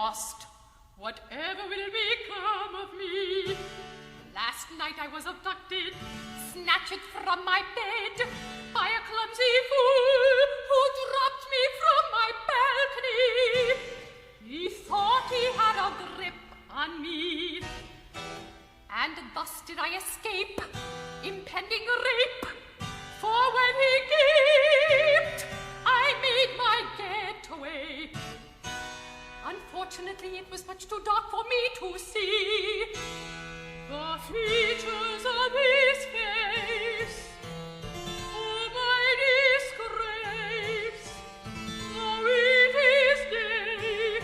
lost. Whatever will become of me? Last night I was abducted, snatched from my bed by a clumsy fool who dropped me from my balcony. He thought he had a grip on me, and thus did I escape impending rape. For when he gaped, I made my getaway. Unfortunately, it was much too dark for me to see the features of his face. Oh, my disgrace! Though it is day,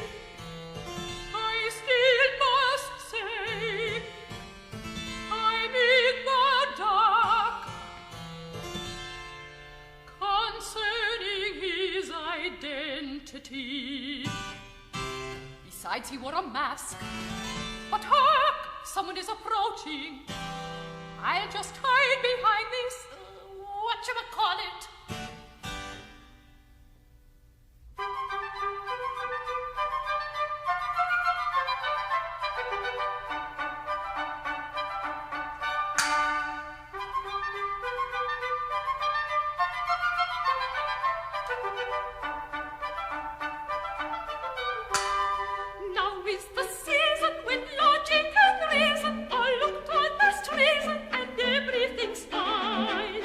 I still must say I'm in the dark concerning his identity. Besides, he wore a mask. But hark! Someone is approaching. I'll just hide behind this, whatchamacallit. Now is the season when logic and reason are looked on as treason, and everything's fine.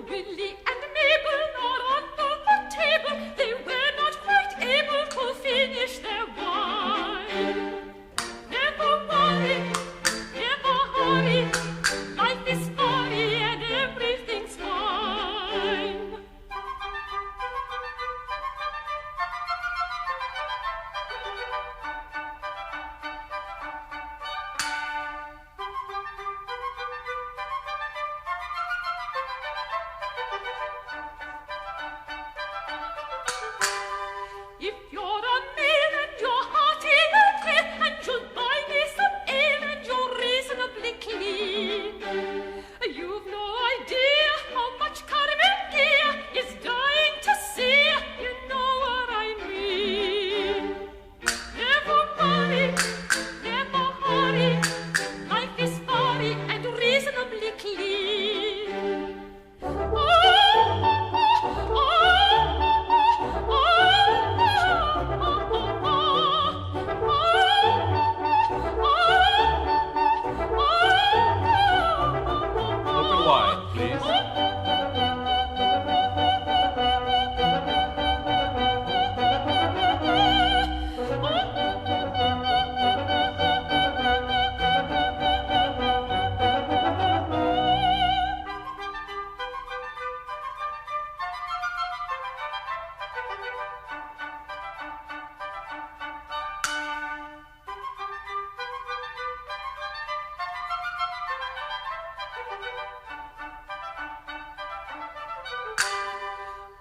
Willie and Mabel are under the table. They were not quite able to finish their wine. Never worry, never hurry. Life is funny and everything's fine. If you're a man and you're hearty and clear, and you'll buy me some ale and you're reasonably clean, you've no idea how much Carmen Ghia is dying to see. You know what I mean. Never worry, never hurry. Life is funny and reasonably clean. Open wide, please.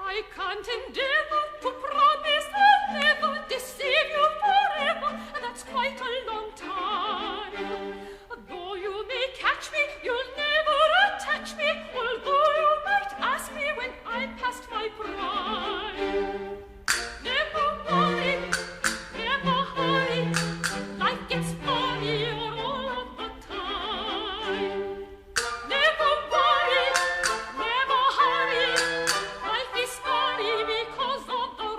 I can't endeavor to promise I'll never deceive you forever. That's quite a long time. Though you may catch me, you'll never attach me. Although you might ask me when I'm past my prime. Never worry, never hurry. Life gets funnier all of the time. Never worry, never hurry. Life is funny because of the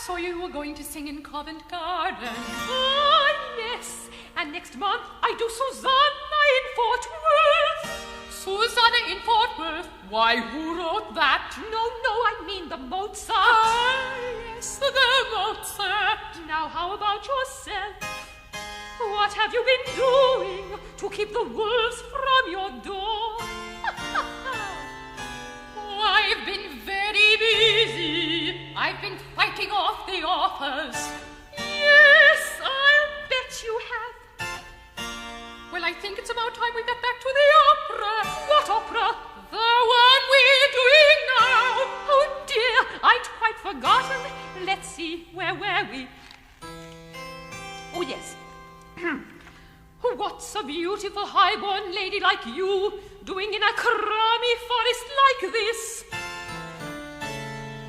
saw you were going to sing in Covent Garden. Ah, yes. And next month I do Susanna in Fort Worth. Susanna in Fort Worth? Why, who wrote that? No, I mean the Mozart. Ah, yes, the Mozart. Now, how about yourself? What have you been doing to keep the wolves from your door? Oh, I've been very busy. I've been fighting off the offers. Yes, I'll bet you have. Well, I think it's about time we get back to the opera. What opera? The one we're doing now. Oh dear, I'd quite forgotten. Let's see, where were we? Oh yes. What's a beautiful high-born lady like you doing in a crummy forest like this?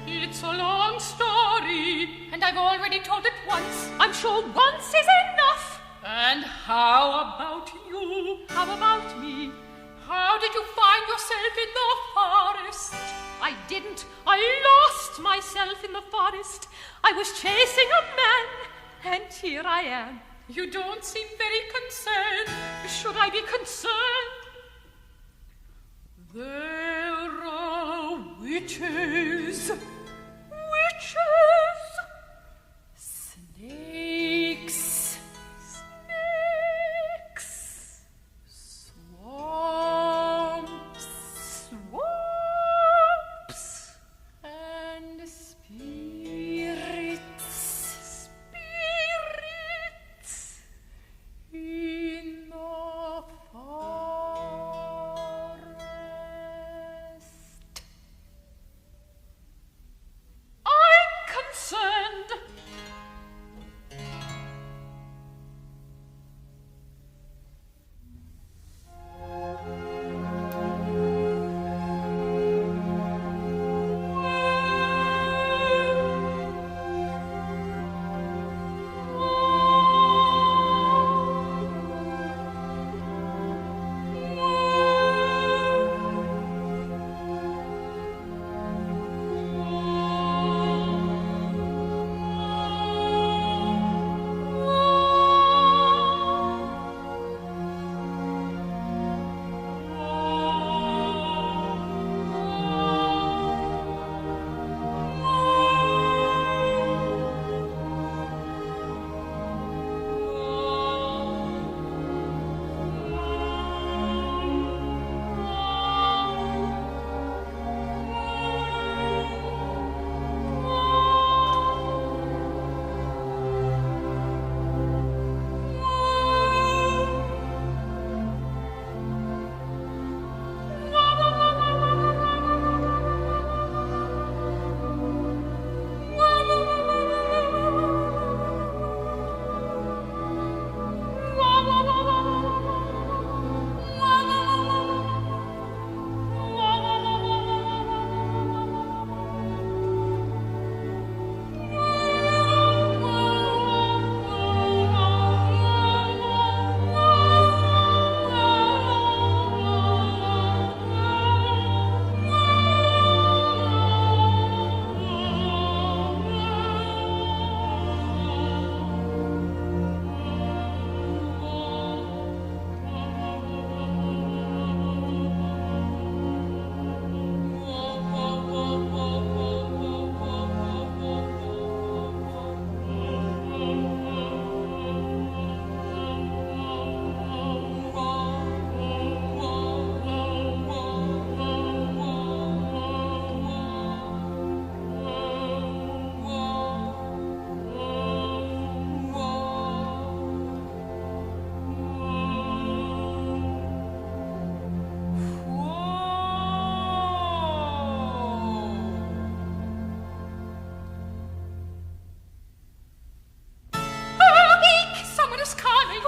It's a long story, and I've already told it once. I'm sure once is enough. And how about you? How about me? How did you find yourself in the forest? I didn't. I lost myself in the forest. I was chasing a man, and here I am. You don't seem very concerned. Should I be concerned? There are witches. Witches? Snakes. Snakes. Swamps. Swamps. And spirits. In the forest. I'm concerned.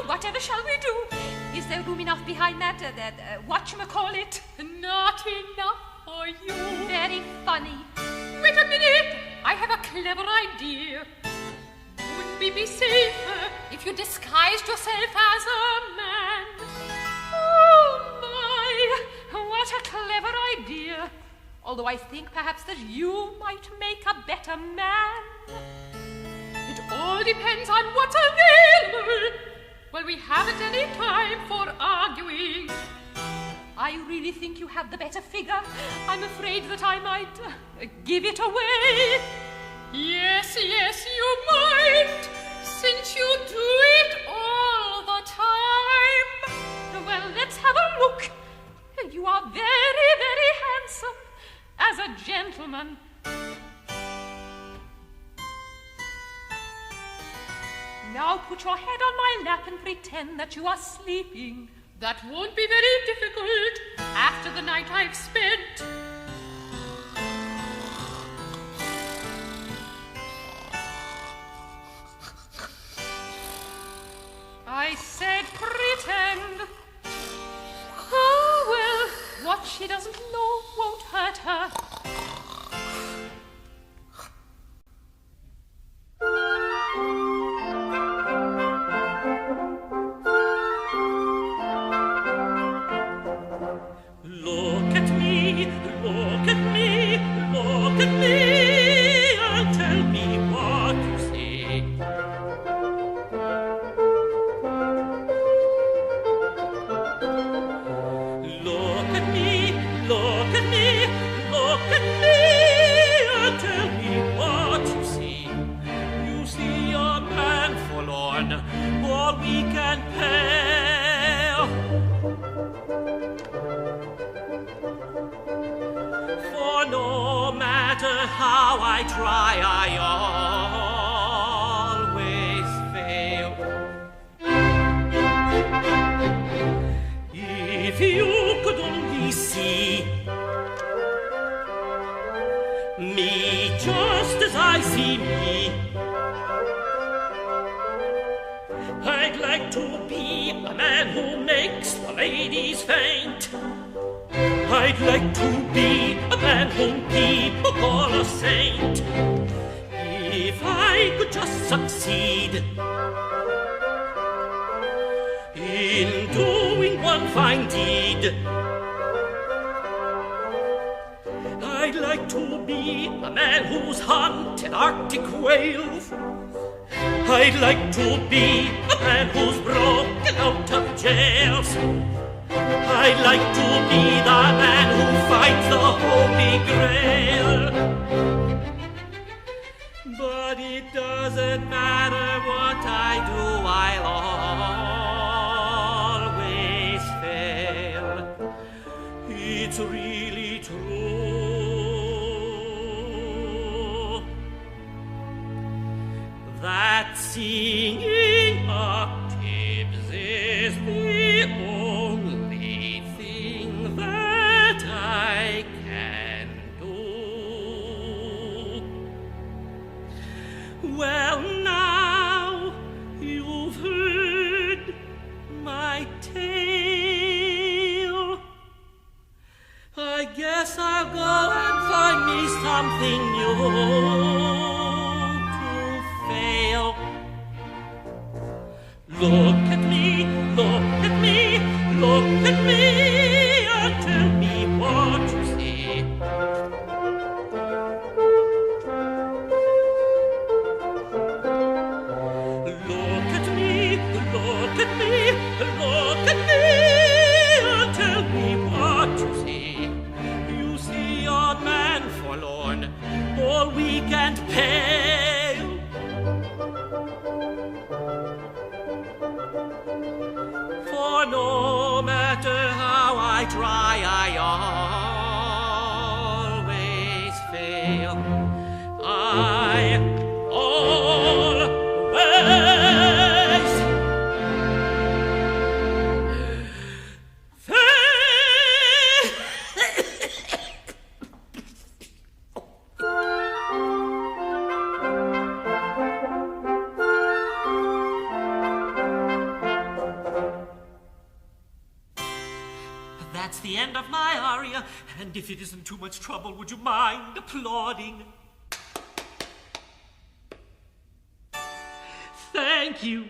Whatever shall we do? Is there room enough behind that whatchamacallit? Not enough for you. Very funny. Wait a minute. I have a clever idea. Wouldn't we be safer if you disguised yourself as a man? Oh, my. What a clever idea. Although I think perhaps that you might make a better man. All depends on what's available. Well, we haven't any time for arguing. I really think you have the better figure. I'm afraid that I might give it away. Yes, you might, since you do it all the time. Well, let's have a look. You are very, very handsome as a gentleman. Now put your head on my lap and pretend that you are sleeping. That won't be very difficult after the night I've spent. I said pretend. Oh, well, what she doesn't know won't hurt her. Look at me, look at me, look at me, and tell me what you see. Look at me, look at me, look at me, and tell me what you see. You see a man forlorn, all we can pay. For no matter how I try, I always fail. If you could only see me just as I see me, I'd like to be a man who makes the ladies faint. I'd like to be a man whom people call a saint. If I could just succeed in doing one fine deed, I'd like to be a man who's hunted Arctic whales. I'd like to be a man who's broken out of jails. I'd like to be the man who finds the Holy Grail. But it doesn't matter what I do, I'll always fail. It's really true that singing octaves is the only thing that I can do. Well, now you've heard my tale, I guess I'll go and find me something new to fail. Look at me, look at me, look at me, and tell me what you see. Look at me, look at me, look at me, and tell me what you see. You see a man forlorn, all weak and pale. For no matter how I try, I always fail. I always fail. That's the end of my aria, and if it isn't too much trouble, would you mind applauding? Thank you.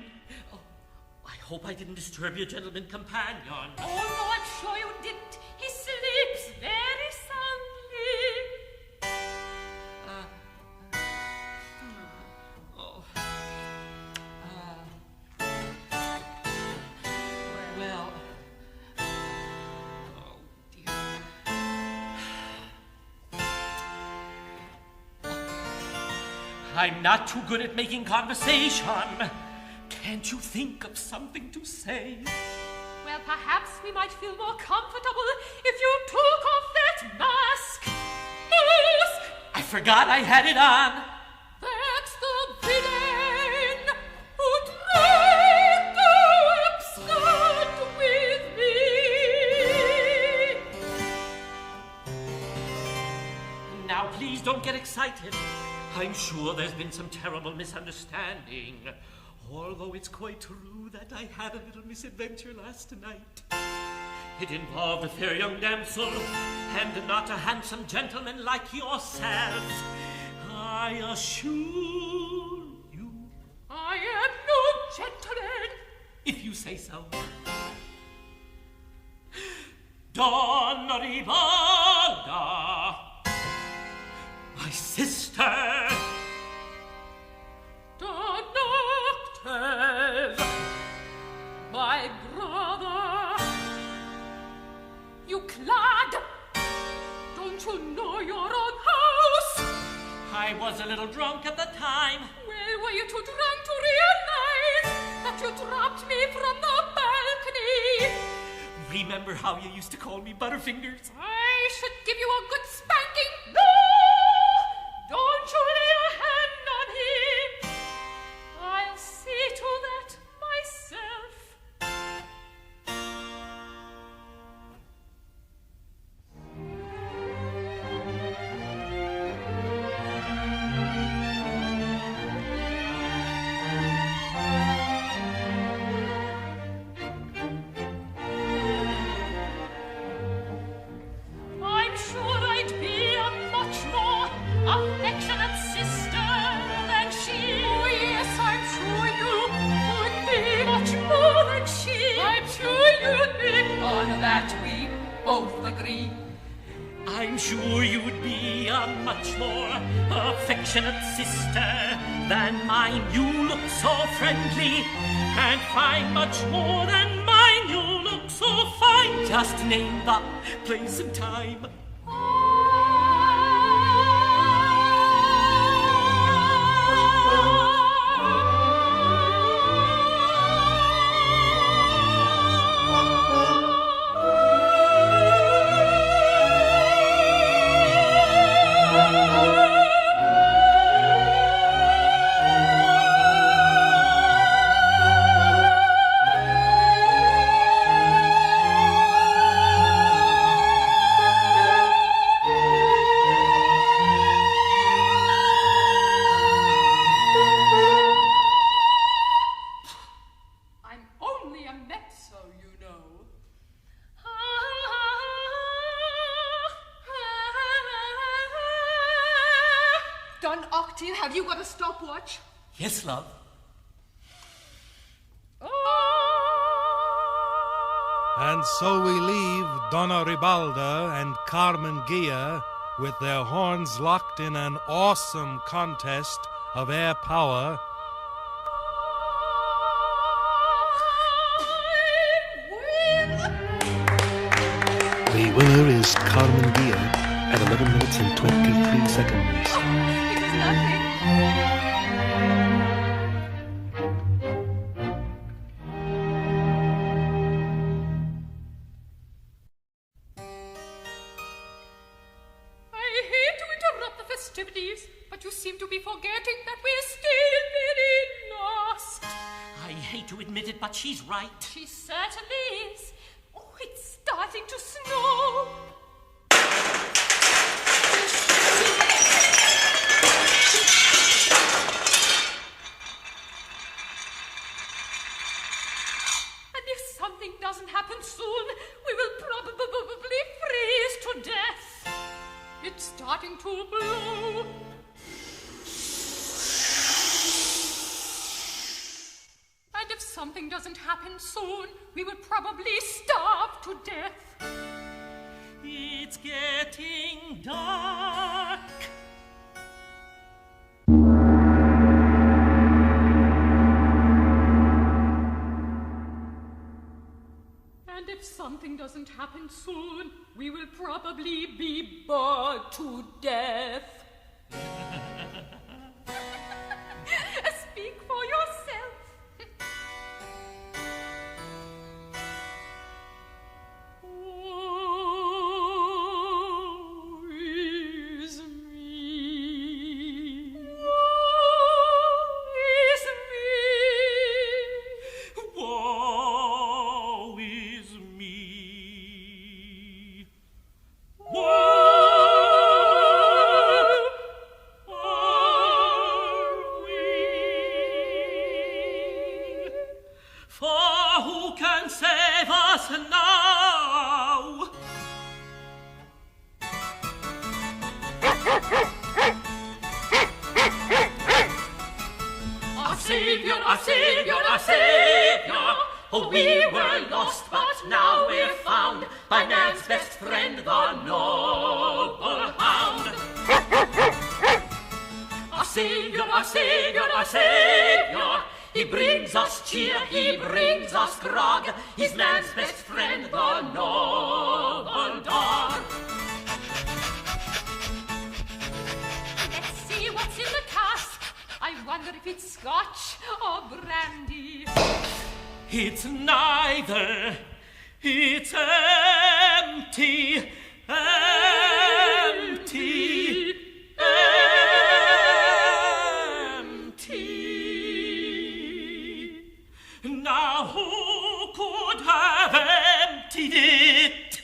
Oh, I hope I didn't disturb your gentleman companion. Oh, no, I'm sure you didn't. He sleeps very soundly. I'm not too good at making conversation. Can't you think of something to say? Well, perhaps we might feel more comfortable if you took off that mask. Mask! I forgot I had it on. That's the villain who tried to abscond with me. Now, please don't get excited. I'm sure there's been some terrible misunderstanding. Although it's quite true that I had a little misadventure last night. It involved a fair young damsel, and not a handsome gentleman like yourself. I assure you. I am no gentleman. If you say so. Donna Ribalda, my sister. Don Octave, my brother. You clod! Don't you know your own house? I was a little drunk at the time. Well, were you too drunk to realize that you dropped me from the balcony? Remember how you used to call me Butterfingers? I should give you a good spanking. No! Don't you lay a hand on him. I'll see to that myself. I'm sure I'd be a much more affectionate sister than she. Oh, yes, I'm sure you would be. Much more than she. I'm sure you'd be. On that we both agree. I'm sure you'd be a much more affectionate sister than mine. You look so friendly and fine, much more than mine. You look so fine. Just name the place and time. Have you got a stopwatch? Yes, love. And so we leave Donna Ribalda and Carmen Ghia with their horns locked in an awesome contest of air power. The winner is Carmen Ghia at 11 minutes and 23 seconds. It was nothing. But you seem to be forgetting that we're still very lost. I hate to admit it, but she's right. She certainly is. Oh, it's starting to snow. And if something doesn't happen soon, we will probably freeze to death. It's starting to blow. And if something doesn't happen soon, we will probably starve to death. It's getting dark. And if something doesn't happen soon, we will probably be bored to death. us now. Our Saviour, our Saviour, our Saviour. Oh, we were lost, but now we're found by man's best friend, the noble hound. Our Saviour, our Saviour, our Saviour. He brings us cheer, he brings us grog. He's man's best friend, the noble dog. Let's see what's in the cask. I wonder if it's scotch or brandy. It's neither. It's empty. Empty. Empty. Now who could have emptied it?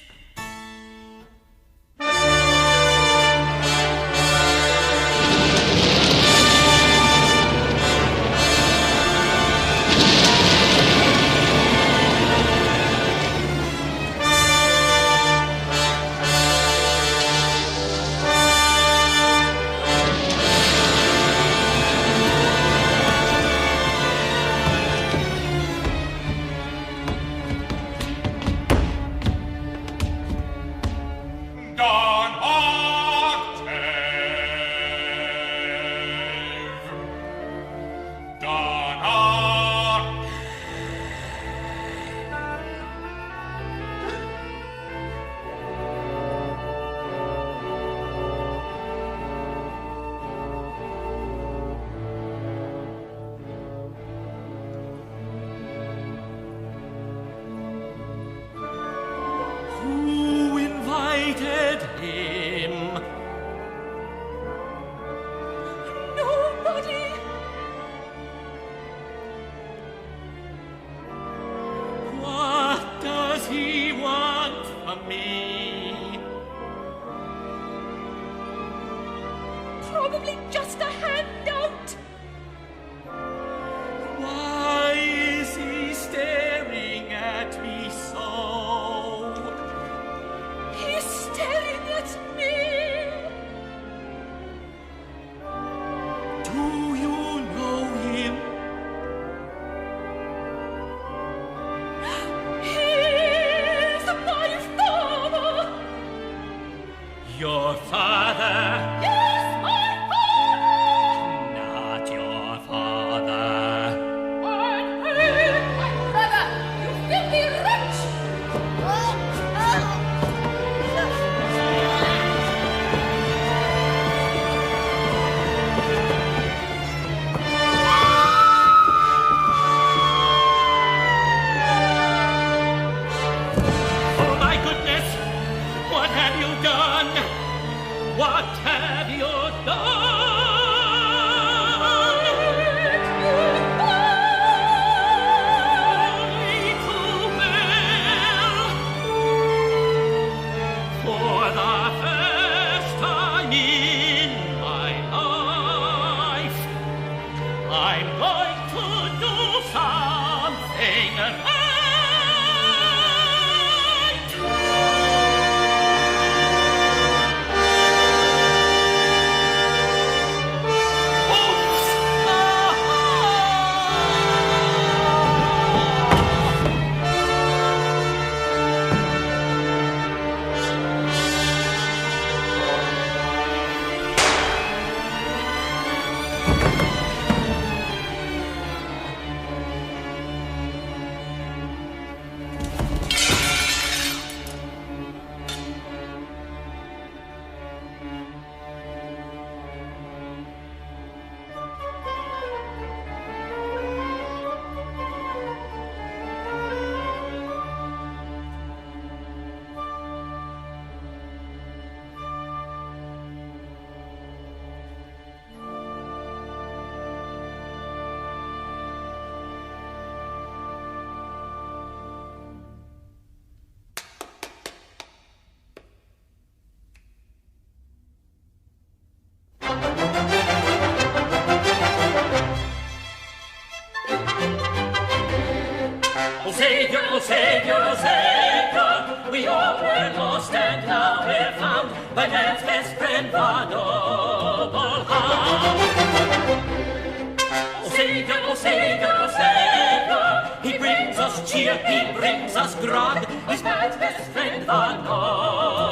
Probably just a handout. Why is he staring at me so? He's staring at me. Do you know him? He's my father. Your father? Yes, my father. Not your father. And hey, my brother, you filthy wretch! Saviour, we all were lost and now we're found by man's best friend, the noble hound. Oh Saviour, oh Saviour, oh Saviour, he brings us cheer, he brings us grog, he's man's best friend, the noble